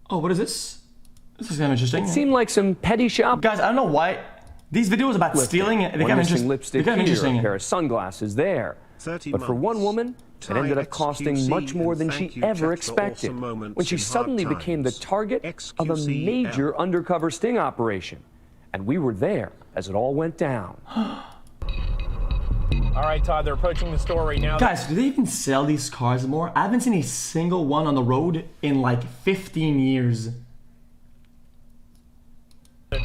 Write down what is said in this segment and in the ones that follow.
Oh, what is this? This is kind of interesting. It seemed like some petty shop. Guys, I don't know why these videos about stealing, they kind of lipstick here, a pair of sunglasses there. 30 but for one woman, it ended up costing much more than she ever expected when she suddenly became the target of a major undercover sting operation. And we were there as it all went down. All right, Todd, they're approaching the store right now. Guys, do they even sell these cars anymore? I haven't seen a single one on the road in like 15 years.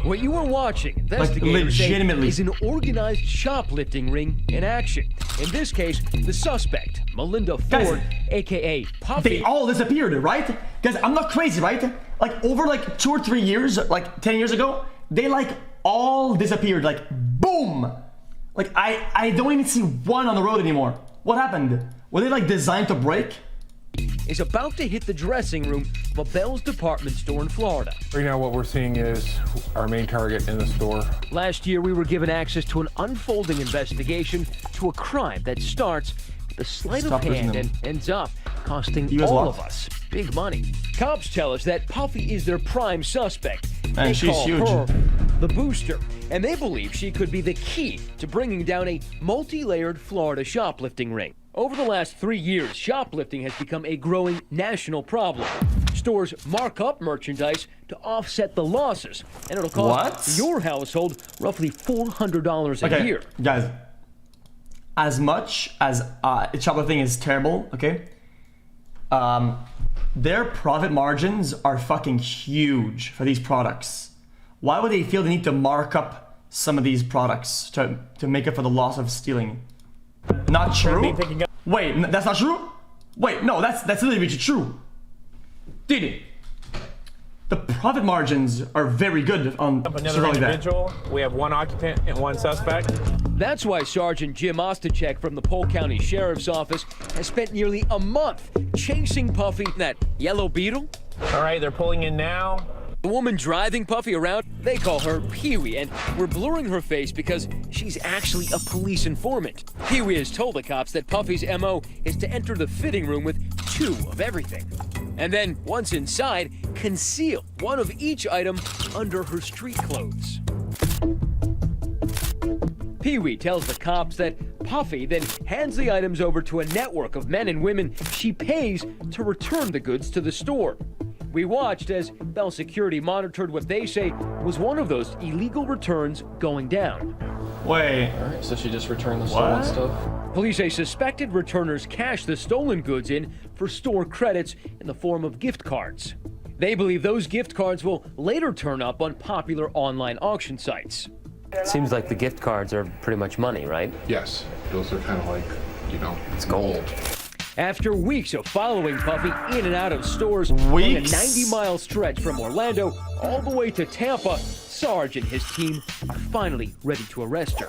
What you are watching, investigators say, is an organized shoplifting ring in action. In this case, the suspect, Melinda Ford, aka Puffy. They all disappeared, right? Guys, I'm not crazy, right? Like over like 2 or 3 years, like 10 years ago, they like all disappeared, like boom. Like I don't even see one on the road anymore. What happened? Were they like designed to break? Is about to hit the dressing room of a Bell's department store in Florida. Right now what we're seeing is our main target in the store. Last year we were given access to an unfolding investigation to a crime that starts with a sleight of hand and ends up costing all of us big money. Cops tell us that Puffy is their prime suspect. And she's huge. Her the booster, and they believe she could be the key to bringing down a multi-layered Florida shoplifting ring. Over the last 3 years, shoplifting has become a growing national problem. Stores mark up merchandise to offset the losses, and it'll cost your household roughly $400 a year. Guys, as much as shoplifting is terrible, okay, their profit margins are fucking huge for these products. Why would they feel the need to mark up some of these products to make up for the loss of stealing? Not true? Wait, that's not true? Wait, no, that's literally true. Dude, the profit margins are very good on another individual. We have one occupant and one suspect. That's why Sergeant Jim Ostachek from the Polk County Sheriff's Office has spent nearly a month chasing Puffy, that yellow beetle. All right, they're pulling in now. The woman driving Puffy around, they call her Pee-wee, and we're blurring her face because she's actually a police informant. Pee-wee has told the cops that Puffy's MO is to enter the fitting room with 2 of everything. And then, once inside, conceal one of each item under her street clothes. Pee-wee tells the cops that Puffy then hands the items over to a network of men and women she pays to return the goods to the store. We watched as Bell Security monitored what they say was one of those illegal returns going down. Wait. All right, so she just returned the stolen stuff? Police say suspected returners cashed the stolen goods in for store credits in the form of gift cards. They believe those gift cards will later turn up on popular online auction sites. Seems like the gift cards are pretty much money, right? Yes, those are kind of like, you know, it's gold. After weeks of following Puffy in and out of stores, on a 90-mile stretch from Orlando all the way to Tampa, Sarge and his team are finally ready to arrest her.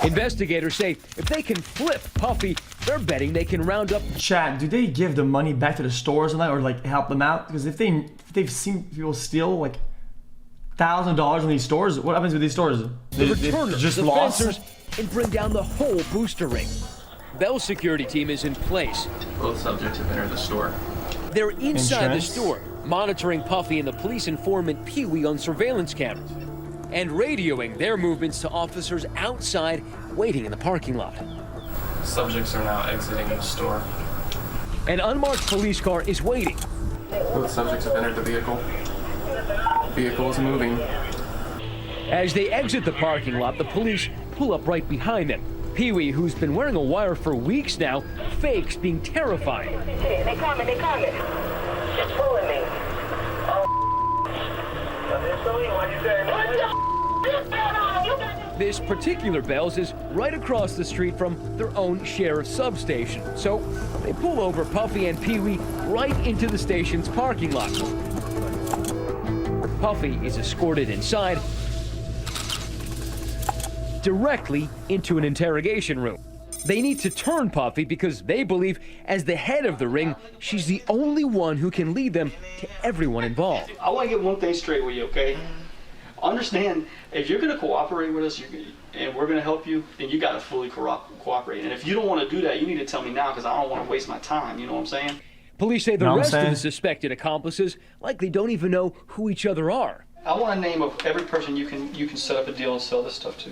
Investigators say if they can flip Puffy, they're betting they can round up. Chat, do they give the money back to the stores and that, or like help them out? Because if they've seen people steal like $1,000 in these stores, what happens with these stores? The returners, just the lost fencers, and bring down the whole booster ring. Bell's security team is in place. Both subjects have entered the store. They're inside the store, monitoring Puffy and the police informant Pee-wee on surveillance cameras, and radioing their movements to officers outside waiting in the parking lot. Subjects are now exiting the store. An unmarked police car is waiting. Both subjects have entered the vehicle. The vehicle is moving. As they exit the parking lot, the police pull up right behind them. Pee-wee, who's been wearing a wire for weeks now, fakes being terrified. They coming. Just pulling me. This particular Bell's is right across the street from their own sheriff's substation. So they pull over Puffy and Pee-wee right into the station's parking lot. Puffy is escorted inside, directly into an interrogation room. They need to turn Puffy because they believe, as the head of the ring, she's the only one who can lead them to everyone involved. I want to get one thing straight with you, okay? Understand, if you're going to cooperate with us and we're going to help you, then you got to fully cooperate. And if you don't want to do that, you need to tell me now because I don't want to waste my time, you know what I'm saying? Police say the rest of the suspected accomplices likely don't even know who each other are. I want a name of every person you can set up a deal and sell this stuff to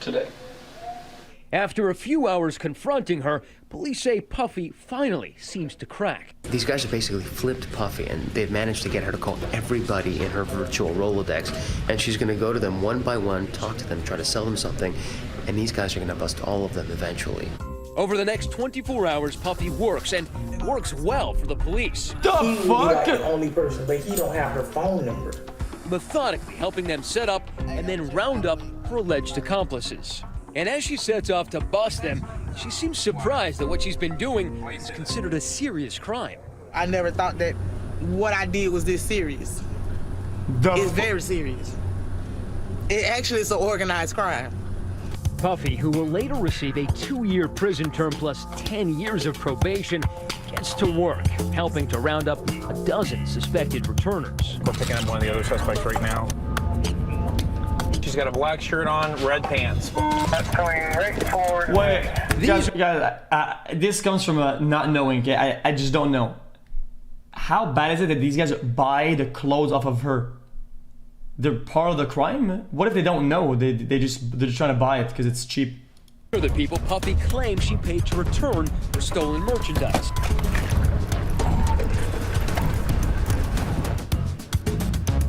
today. After a few hours confronting her, police say Puffy finally seems to crack. These guys have basically flipped Puffy, and they've managed to get her to call everybody in her virtual Rolodex. And she's going to go to them one by one, talk to them, try to sell them something, and these guys are going to bust all of them eventually. Over the next 24 hours, Puffy works, and works well for the police. The fuck? He like the only person, but he don't have her phone number. Methodically helping them set up and then round up her alleged accomplices. And as she sets off to bust them, she seems surprised that what she's been doing is considered a serious crime. I never thought that what I did was this serious. It's very serious. It actually is an organized crime. Puffy, who will later receive a 2-year prison term plus 10 years of probation, gets to work, helping to round up a dozen suspected returners. We're picking up one of the other suspects right now. She's got a black shirt on, red pants. That's coming right forward. Wait, guys, this comes from not knowing, okay? I just don't know. How bad is it that these guys buy the clothes off of her? They're part of the crime? What if they don't know? They're just trying to buy it because it's cheap. The people Puffy claims she paid to return her stolen merchandise.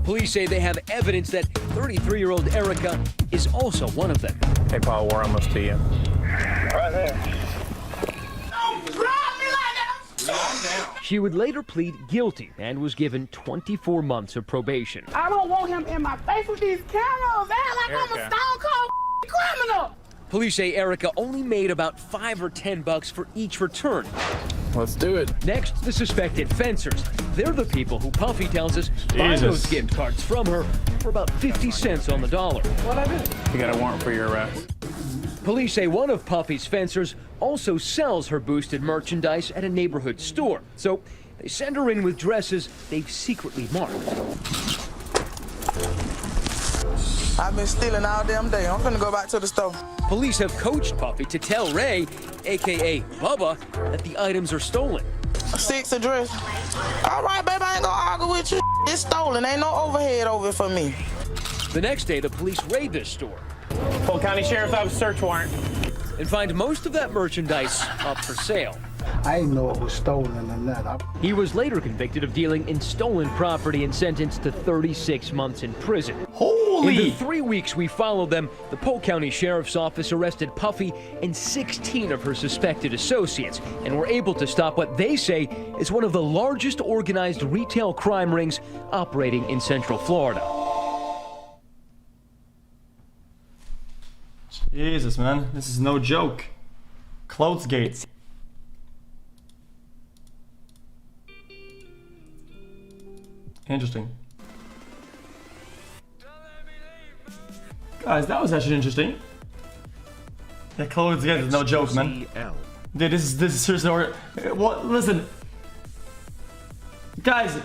Police say they have evidence that 33-year-old Erica is also one of them. Hey, Paul, we're almost to you. Right there. She would later plead guilty and was given 24 months of probation. I don't want him in my face with these cameras. Act like I'm a stone cold criminal. Police say Erica only made about $5 or $10 for each return. Let's do it. Next, the suspected fencers. They're the people who Puffy tells us buy those gift cards from her for about 50 cents on the dollar. What I do? You got a warrant for your arrest. Police say one of Puffy's fencers also sells her boosted merchandise at a neighborhood store. So they send her in with dresses they've secretly marked. I've been stealing all damn day. I'm gonna go back to the store. Police have coached Puffy to tell Ray, aka Bubba, that the items are stolen. 6 address. All right, baby, I ain't gonna argue with you. It's stolen. Ain't no overhead over it for me. The next day, the police raid this store. Polk County Sheriff's Office search warrant. And find most of that merchandise up for sale. I didn't know it was stolen or not. He was later convicted of dealing in stolen property and sentenced to 36 months in prison. Holy! In the 3 weeks we followed them, the Polk County Sheriff's Office arrested Puffy and 16 of her suspected associates and were able to stop what they say is one of the largest organized retail crime rings operating in Central Florida. Jesus, man. This is no joke. Clothesgate. Interesting. Guys, that was actually interesting. Yeah, Clothesgate is no joke, man. Dude, this is seriously. What? Listen, guys.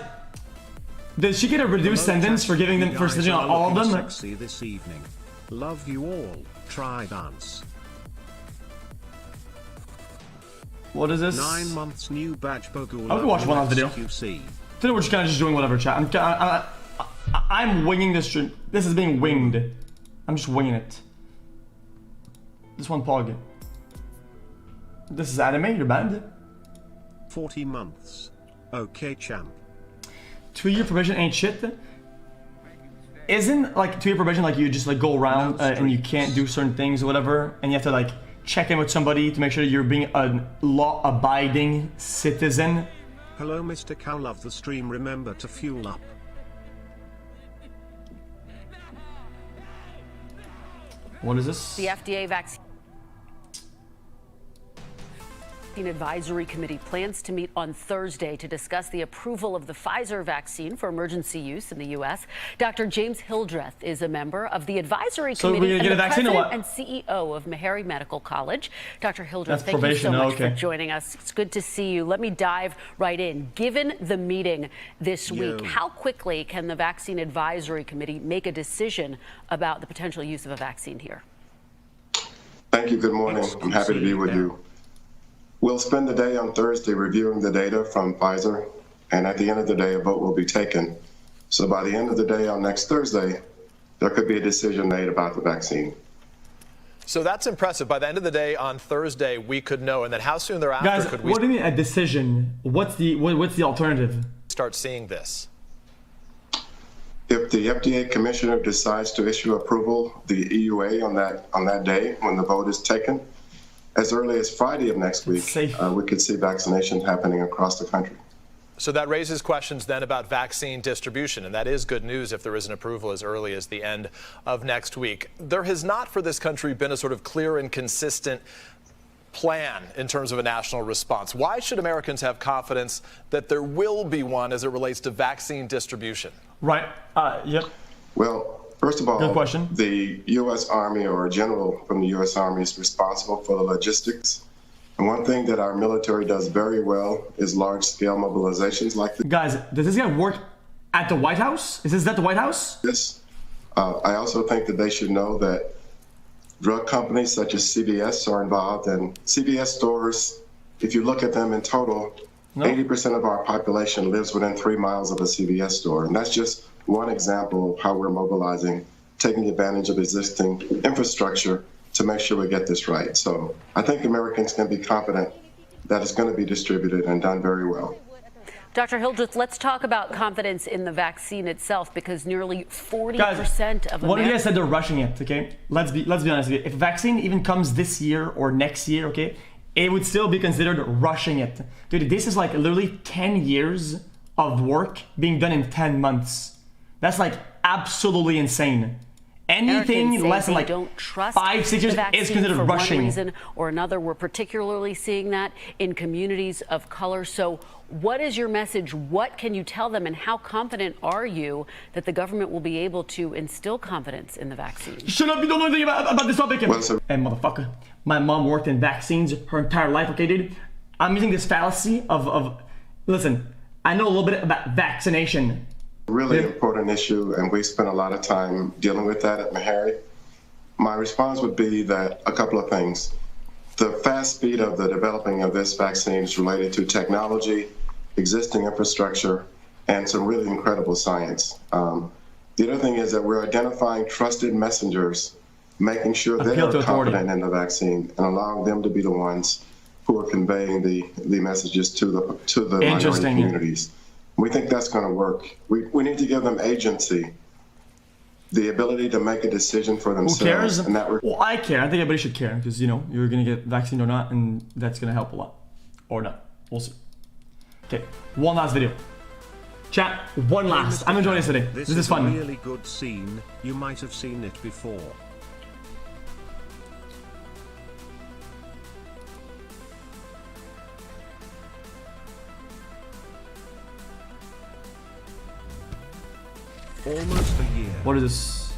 Did she get a reduced sentence for giving them for snitching on all of them? Sexy this evening. Love you all. Try dance. What is this? 9 months new badge Bogula. I'll go watch one last video. xQc. Today we're just kind of just doing whatever, chat. I'm winging this stream. This is being winged. I'm just winging it. This one pog. This is anime. You're banned. 40 months. Okay, champ. 2-year probation ain't shit. Isn't like 2-year probation like you just like go around and you can't do certain things or whatever, and you have to like check in with somebody to make sure that you're being a law-abiding citizen? Hello, Mr. Cow. Love the stream. Remember to fuel up. What is this? The FDA vaccine Advisory Committee plans to meet on Thursday to discuss the approval of the Pfizer vaccine for emergency use in the U.S. Dr. James Hildreth is a member of the Advisory Committee and the president and CEO of Meharry Medical College. Dr. Hildreth, thank you so much for joining us. It's good to see you. Let me dive right in. Given the meeting this week, how quickly can the Vaccine Advisory Committee make a decision about the potential use of a vaccine here? Thank you. Good morning. I'm happy to be with you. We'll spend the day on Thursday reviewing the data from Pfizer, and at the end of the day, a vote will be taken. So by the end of the day on next Thursday, there could be a decision made about the vaccine. So that's impressive. By the end of the day on Thursday, we could know. And then how soon thereafter Guys, could we what do you mean a decision? What's the alternative? start seeing this? If the FDA commissioner decides to issue approval, the EUA on that day when the vote is taken, as early as Friday of next week, we could see vaccinations happening across the country. So that raises questions then about vaccine distribution, and that is good news if there is an approval as early as the end of next week. There has not for this country been a sort of clear and consistent plan in terms of a national response. Why should Americans have confidence that there will be one as it relates to vaccine distribution? Right. Yep. Well, first of all, good question. The U.S. Army or a general from the U.S. Army is responsible for the logistics. And one thing that our military does very well is large-scale mobilizations like this. Guys, does this guy work at the White House? Is that the White House? Yes. I also think that they should know that drug companies such as CVS are involved, and CVS stores, if you look at them in total, 80% of our population lives within 3 miles of a CVS store. And that's just one example of how we're mobilizing, taking advantage of existing infrastructure to make sure we get this right. So I think Americans can be confident that it's going to be distributed and done very well. Dr. Hildreth, let's talk about confidence in the vaccine itself, because nearly 40% of What if you guys said they're rushing it, okay? Let's be honest with you. If a vaccine even comes this year or next year, okay, it would still be considered rushing it. Dude, this is like literally 10 years of work being done in 10 months. That's like absolutely insane. Anything less than like 5-6 years is considered rushing. One reason or another, we're particularly seeing that in communities of color. So what is your message? What can you tell them? And how confident are you that the government will be able to instill confidence in the vaccine? Shut up, you don't know anything about this topic. Hey, motherfucker. My mom worked in vaccines her entire life, okay, dude? I'm using this fallacy of listen, I know a little bit about vaccination. Really important issue, and we spent a lot of time dealing with that at Meharry. My response would be that a couple of things. The fast speed of the developing of this vaccine is related to technology, existing infrastructure, and some really incredible science. The other thing is that we're identifying trusted messengers, making sure they are confident in the vaccine and allowing them to be the ones who are conveying the messages to the minority communities. We think that's going to work. We need to give them agency, the ability to make a decision for themselves. Who cares? And well, I care. I think everybody should care because, you know, you're going to get vaccinated or not, and that's going to help a lot. Or not. We'll see. Okay, one last video. Chat, one last. I'm enjoying this today. This is fun. A really good scene. You might have seen it before. Almost a year. What is this?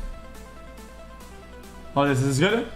Oh, this is good.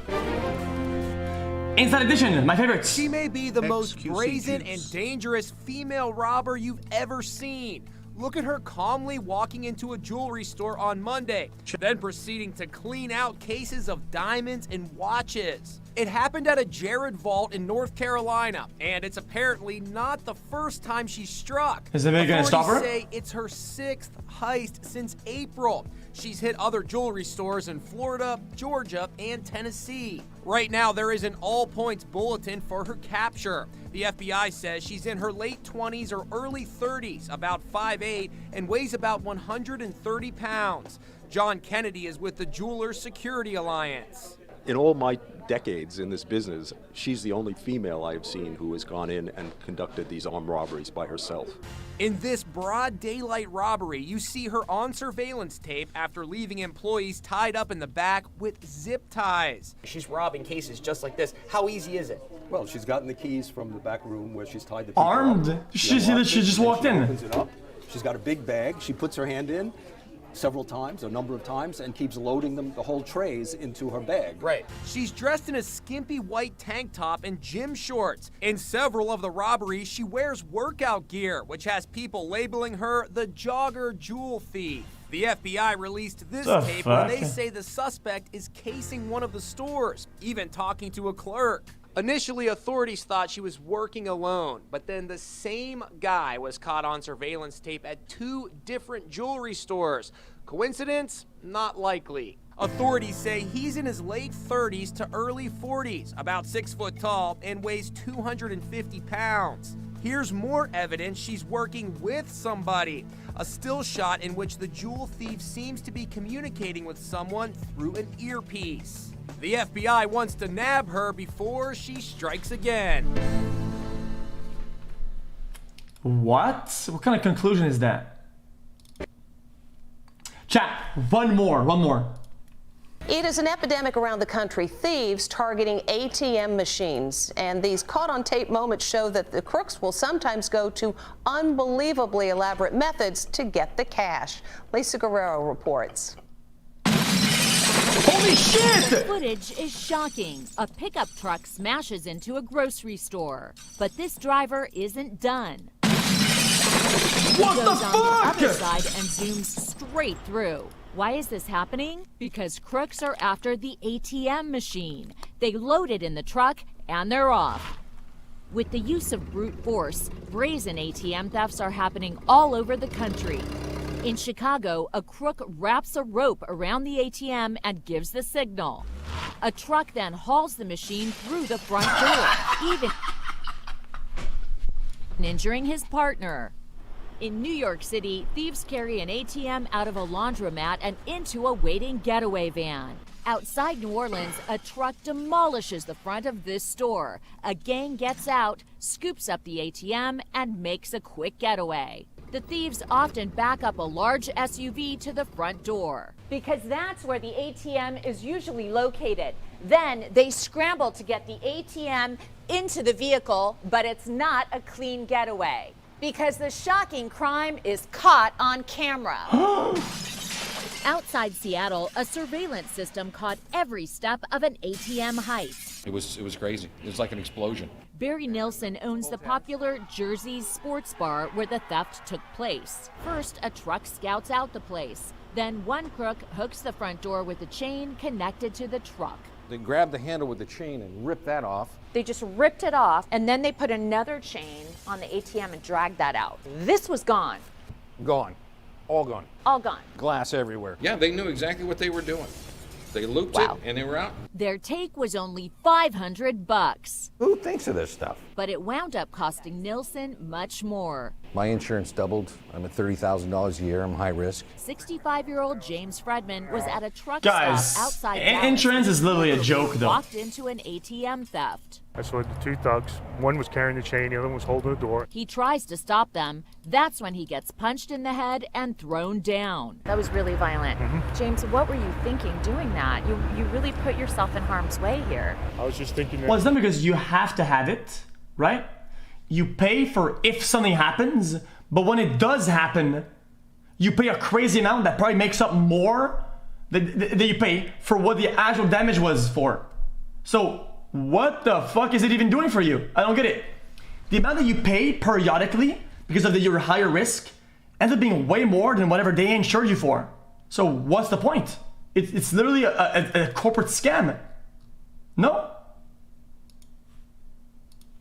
Inside Edition, my favorite. She may be the most brazen and dangerous female robber you've ever seen. Look at her calmly walking into a jewelry store on Monday, then proceeding to clean out cases of diamonds and watches. It happened at a Jared vault in North Carolina, and it's apparently not the first time she struck. Is anybody gonna stop her? Say it's her 6th heist since April. She's hit other jewelry stores in Florida, Georgia, and Tennessee. Right now, there is an all-points bulletin for her capture. The FBI says she's in her late 20s or early 30s, about 5'8", and weighs about 130 pounds. John Kennedy is with the Jewelers Security Alliance. In all my decades in this business, she's the only female I have seen who has gone in and conducted these armed robberies by herself. In this broad daylight robbery, you see her on surveillance tape after leaving employees tied up in the back with zip ties. She's robbing cases just like this. How easy is it? Well, she's gotten the keys from the back room where she's tied the people armed. Up. She just walked in. Opens it up. She's got a big bag. She puts her hand in several times, a number of times, and keeps loading them, the whole trays, into her bag. Right. She's dressed in a skimpy white tank top and gym shorts. In several of the robberies, she wears workout gear, which has people labeling her the jogger jewel thief. The FBI released this tape where they say the suspect is casing one of the stores, even talking to a clerk. Initially, authorities thought she was working alone, but then the same guy was caught on surveillance tape at 2 different jewelry stores. Coincidence? Not likely. Authorities say he's in his late 30s to early 40s, about 6 foot tall, and weighs 250 pounds. Here's more evidence she's working with somebody. A still shot in which the jewel thief seems to be communicating with someone through an earpiece. The FBI wants to nab her before she strikes again. What? What kind of conclusion is that? Chat, one more. It is an epidemic around the country, thieves targeting ATM machines. And these caught-on-tape moments show that the crooks will sometimes go to unbelievably elaborate methods to get the cash. Lisa Guerrero reports. Holy shit! The footage is shocking. A pickup truck smashes into a grocery store. But this driver isn't done. What He the goes fuck? on the other side and zooms straight through. Why is this happening? Because crooks are after the ATM machine. They load it in the truck and they're off. With the use of brute force, brazen ATM thefts are happening all over the country. In Chicago, a crook wraps a rope around the ATM and gives the signal. A truck then hauls the machine through the front door, even injuring his partner. In New York City, thieves carry an ATM out of a laundromat and into a waiting getaway van. Outside New Orleans, a truck demolishes the front of this store. A gang gets out, scoops up the ATM, and makes a quick getaway. The thieves often back up a large SUV to the front door, because that's where the ATM is usually located. Then they scramble to get the ATM into the vehicle, but it's not a clean getaway, because the shocking crime is caught on camera. Outside Seattle, a surveillance system caught every step of an ATM heist. It was crazy. It was like an explosion. Barry Nilsson owns the popular Jersey's sports bar where the theft took place. First, a truck scouts out the place. Then one crook hooks the front door with a chain connected to the truck. They grabbed the handle with the chain and ripped that off. They just ripped it off, and then they put another chain on the ATM and dragged that out. This was gone. Gone. All gone. All gone. Glass everywhere. Yeah, they knew exactly what they were doing. They looped it and they were out. Their take was only $500. Who thinks of this stuff? But it wound up costing Nilsson much more. My insurance doubled. I'm at $30,000 a year. I'm high risk. 65-year-old James Fredman was at a truck Guys, stop outside Dallas. insurance is literally a joke, though. Walked into an ATM theft. I saw the 2 thugs. One was carrying the chain, the other one was holding the door. He tries to stop them. That's when he gets punched in the head and thrown down. That was really violent. James, what were you thinking doing that? You really put yourself in harm's way here. I was just thinking that... Well, it's not because you have to have it, right? You pay for if something happens, but when it does happen, you pay a crazy amount that probably makes up more that you pay for what the actual damage was for. So what the fuck is it even doing for you? I don't get it. The amount that you pay periodically because of your higher risk ends up being way more than whatever they insured you for. So what's the point? It's literally a corporate scam. No?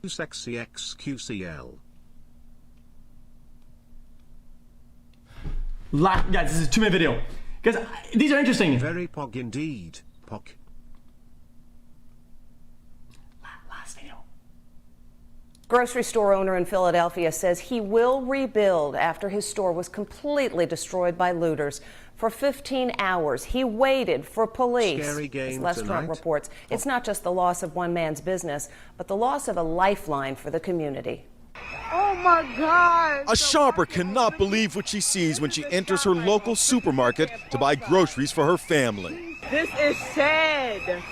Sexy xQcl. Guys, this is a 2-minute video. Guys, these are interesting. Very pog indeed. Pog. Last video. Grocery store owner in Philadelphia says he will rebuild after his store was completely destroyed by looters. For 15 hours, he waited for police. Scary game As Les Trump tonight. reports, it's not just the loss of one man's business, but the loss of a lifeline for the community. Oh my God! A shopper cannot believe what she sees when she enters her local supermarket to buy groceries for her family. This is sad.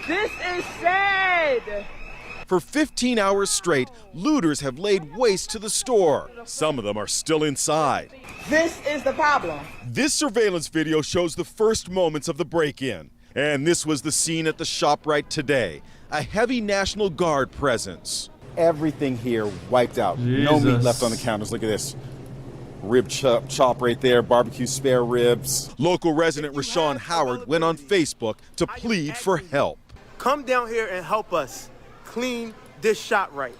This is sad. For 15 hours straight, looters have laid waste to the store. Some of them are still inside. This is the problem. This surveillance video shows the first moments of the break-in. And this was the scene at the ShopRite today. A heavy National Guard presence. Everything here wiped out. No meat left on the counters. Look at this. Rib chop right there, barbecue spare ribs. Local resident Rashawn Howard went on Facebook to plead for help. Come down here and help us clean this shop right.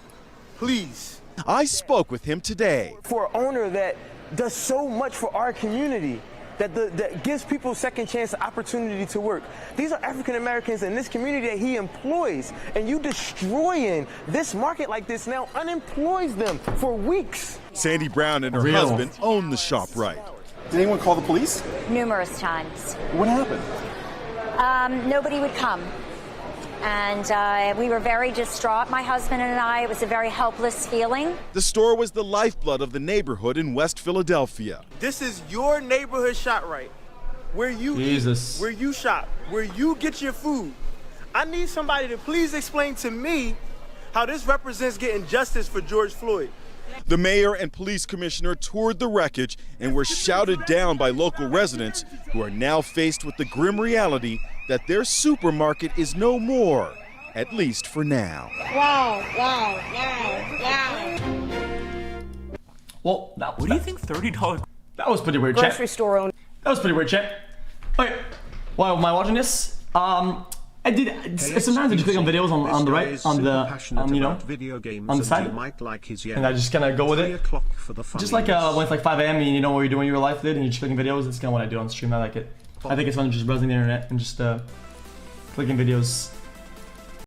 Please. I spoke with him today. For an owner that does so much for our community, that gives people second chance opportunity to work. These are African Americans in this community that he employs, and you destroying this market like this now unemploys them for weeks. Sandy Brown and her husband own the ShopRite. Did anyone call the police? Numerous times. What happened? Nobody would come. And we were very distraught, my husband and I. It was a very helpless feeling. The store was the lifeblood of the neighborhood in West Philadelphia. This is your neighborhood ShopRite, where you eat, where you shop, where you get your food. I need somebody to please explain to me how this represents getting justice for George Floyd. The mayor and police commissioner toured the wreckage and were shouted down by local residents who are now faced with the grim reality that their supermarket is no more, at least for now. Wow, wow, wow, wow. Well, that was what do you think $30? That was pretty weird, chat. Grocery store owner. That was pretty weird, chat. Okay, while am I watching this? I did. Sometimes I just click on videos on the right, on the side, and I just kind of go with it. Just like when it's like 5 a.m. and you know what you're doing in your life, and you're just clicking videos. That's kind of what I do on stream. I like it. I think it's fun to just browsing the internet and just clicking videos.